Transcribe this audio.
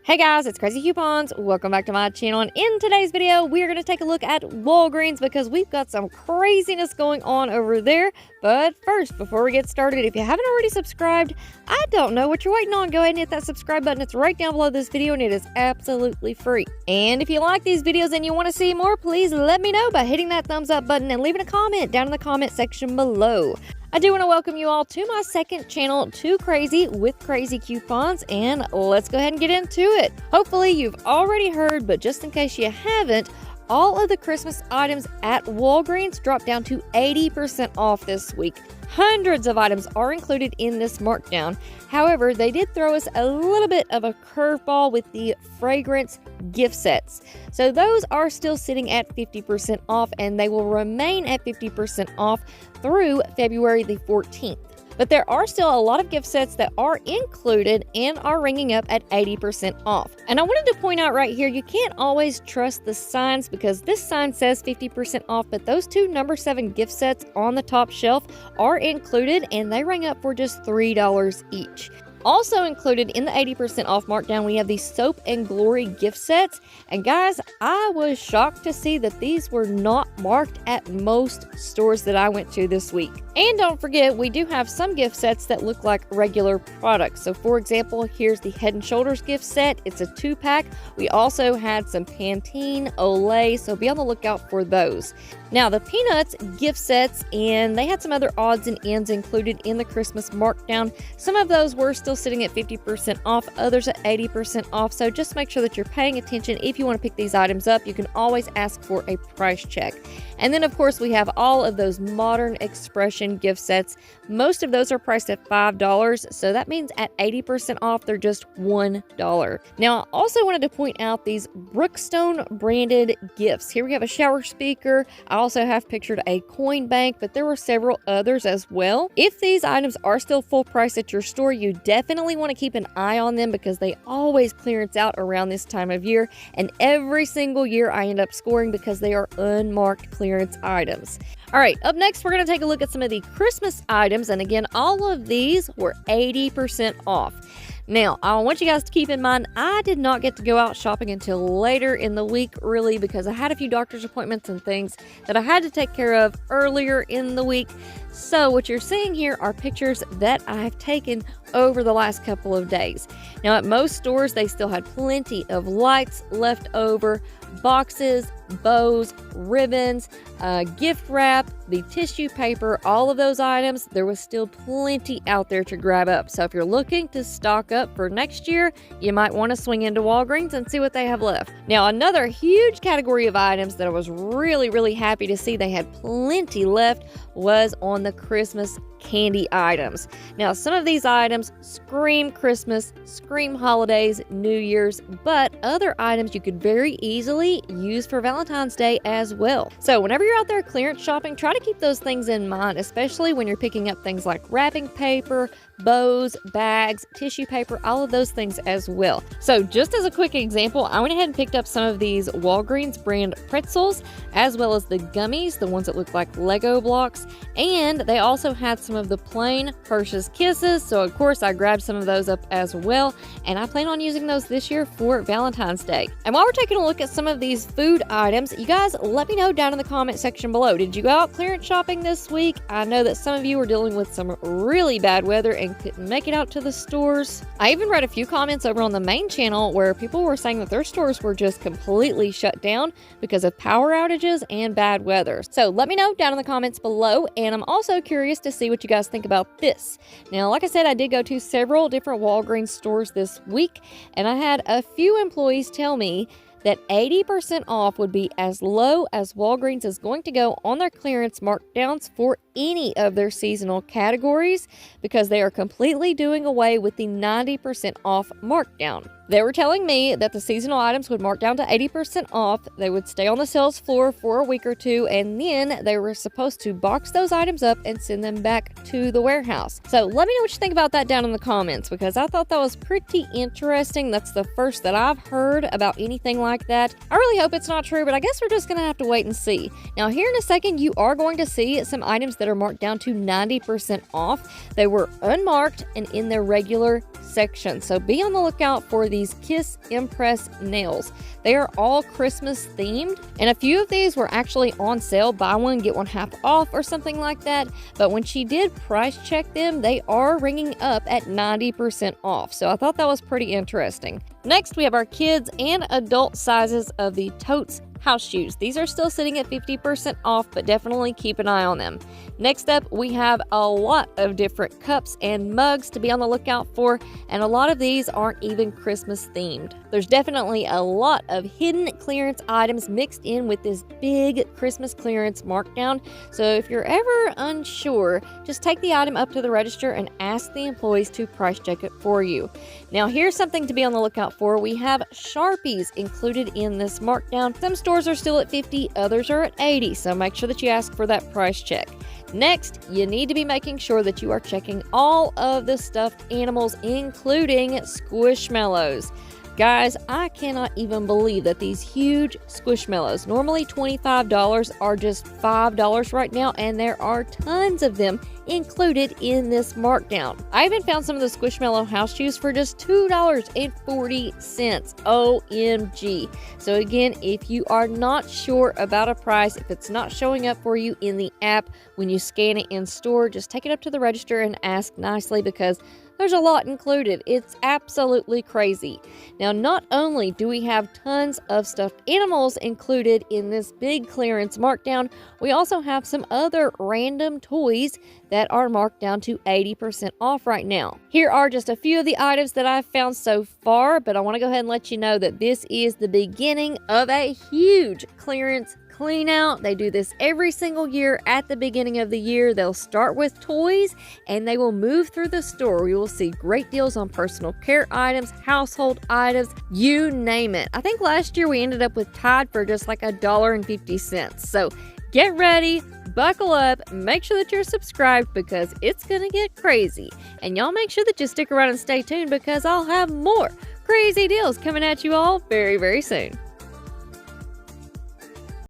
Hey guys, it's Craz-E Coupons. Welcome back to my channel, and in today's video, we are going to take a look at Walgreens because we've got some craziness going on over there. But first, before we get started, if you haven't already subscribed, I don't know what you're waiting on. Go ahead and hit that subscribe button. It's right down below this video, and it is absolutely free. And if you like these videos and you want to see more, please let me know by hitting that thumbs up button and leaving a comment down in the comment section below. I do want to welcome you all to my second channel, To Craz-E with Craz-E Coupons, and let's go ahead and get into it. Hopefully you've already heard, but just in case you haven't, all of the Christmas items at Walgreens dropped down to 80% off this week. Hundreds of items are included in this markdown. However, they did throw us a little bit of a curveball with the fragrance gift sets. So those are still sitting at 50% off, and they will remain at 50% off through February the 14th. But there are still a lot of gift sets that are included and are ringing up at 80% off. And I wanted to point out right here, you can't always trust the signs because this sign says 50% off, but those two number 7 gift sets on the top shelf are included and they ring up for just $3 each. Also included in the 80% off markdown, we have these Soap and Glory gift sets. And guys, I was shocked to see that these were not marked at most stores that I went to this week. And don't forget, we do have some gift sets that look like regular products. So for example, here's the Head & Shoulders gift set. It's a 2-pack. We also had some Pantene, Olay, so be on the lookout for those. Now, the Peanuts gift sets, and they had some other odds and ends included in the Christmas markdown. Some of those were still sitting at 50% off, others at 80% off, so just make sure that you're paying attention. If you want to pick these items up, you can always ask for a price check. And then, of course, we have all of those Modern Expression gift sets. Most of those are priced at $5, so that means at 80% off, they're just $1. Now, I also wanted to point out these Brookstone branded gifts. Here we have a shower speaker. I also have pictured a coin bank, but there were several others as well. If these items are still full price at your store, you definitely want to keep an eye on them because they always clearance out around this time of year, and every single year I end up scoring because they are unmarked clearance items. All right, up next, we're going to take a look at some of the Christmas items, and again, all of these were 80% off. Now, I want you guys to keep in mind, I did not get to go out shopping until later in the week, really, because I had a few doctor's appointments and things that I had to take care of earlier in the week. So what you're seeing here are pictures that I've taken over the last couple of days. Now, at most stores, they still had plenty of lights left over, boxes, bows, ribbons, gift wrap, the tissue paper, all of those items. There was still plenty out there to grab up. So if you're looking to stock up for next year, you might want to swing into Walgreens and see what they have left. Now, another huge category of items that I was really happy to see they had plenty left was on the Christmas candy items. Now, some of these items scream Christmas, scream holidays, New Year's, but other items you could very easily use for Valentine's Day as well. So whenever you're out there clearance shopping, try to keep those things in mind, especially when you're picking up things like wrapping paper, bows, bags, tissue paper, all of those things as well. So just as a quick example, I went ahead and picked up some of these Walgreens brand pretzels, as well as the gummies, the ones that look like Lego blocks, and they also had some of the plain Hershey's Kisses, so of course I grabbed some of those up as well, and I plan on using those this year for Valentine's Day. And while we're taking a look at some of these food items, you guys let me know down in the comment section below. Did you go out clearance shopping this week? I know that some of you were dealing with some really bad weather and couldn't make it out to the stores. I even read a few comments over on the main channel where people were saying that their stores were just completely shut down because of power outages and bad weather. So let me know down in the comments below, and I'm also curious to see what you guys think about this. Now, like I said, I did go to several different Walgreens stores this week, and I had a few employees tell me that 80% off would be as low as Walgreens is going to go on their clearance markdowns for any of their seasonal categories because they are completely doing away with the 90% off markdown. They were telling me that the seasonal items would mark down to 80% off, they would stay on the sales floor for a week or two, and then they were supposed to box those items up and send them back to the warehouse. So let me know what you think about that down in the comments, because I thought that was pretty interesting. That's the first that I've heard about anything like that. I really hope it's not true, but I guess we're just going to have to wait and see. Now, here in a second, you are going to see some items that are marked down to 90% off. They were unmarked and in their regular section. So be on the lookout for these Kiss Impress nails. They are all Christmas themed, and a few of these were actually on sale, buy one get one half off or something like that. But when she did price check them, they are ringing up at 90% off. So I thought that was pretty interesting. Next, we have our kids and adult sizes of the Totes house shoes. These are still sitting at 50% off, but definitely keep an eye on them. Next up, we have a lot of different cups and mugs to be on the lookout for, and a lot of these aren't even Christmas themed. There's definitely a lot of hidden clearance items mixed in with this big Christmas clearance markdown. So if you're ever unsure, just take the item up to the register and ask the employees to price check it for you. Now here's something to be on the lookout for. We have Sharpies included in this markdown. Some stores are still at 50, others are at 80, so make sure that you ask for that price check. Next, you need to be making sure that you are checking all of the stuffed animals, including Squishmallows. Guys, I cannot even believe that these huge Squishmallows, normally $25, are just $5 right now, and there are tons of them included in this markdown. I even found some of the Squishmallow house shoes for just $2.40. OMG. So again, if you are not sure about a price, if it's not showing up for you in the app when you scan it in store, just take it up to the register and ask nicely, because there's a lot included. It's absolutely crazy. Now, not only do we have tons of stuffed animals included in this big clearance markdown, we also have some other random toys that are marked down to 80% off right now. Here are just a few of the items that I've found so far, but I want to go ahead and let you know that this is the beginning of a huge clearance clean out. They do this every single year at the beginning of the year. They'll start with toys and they will move through the store. We will see great deals on personal care items, household items, you name it. I think last year we ended up with Tide for just like $1.50. So get ready, buckle up, make sure that you're subscribed, because it's gonna get crazy. And y'all make sure that you stick around and stay tuned, because I'll have more crazy deals coming at you all very, very soon.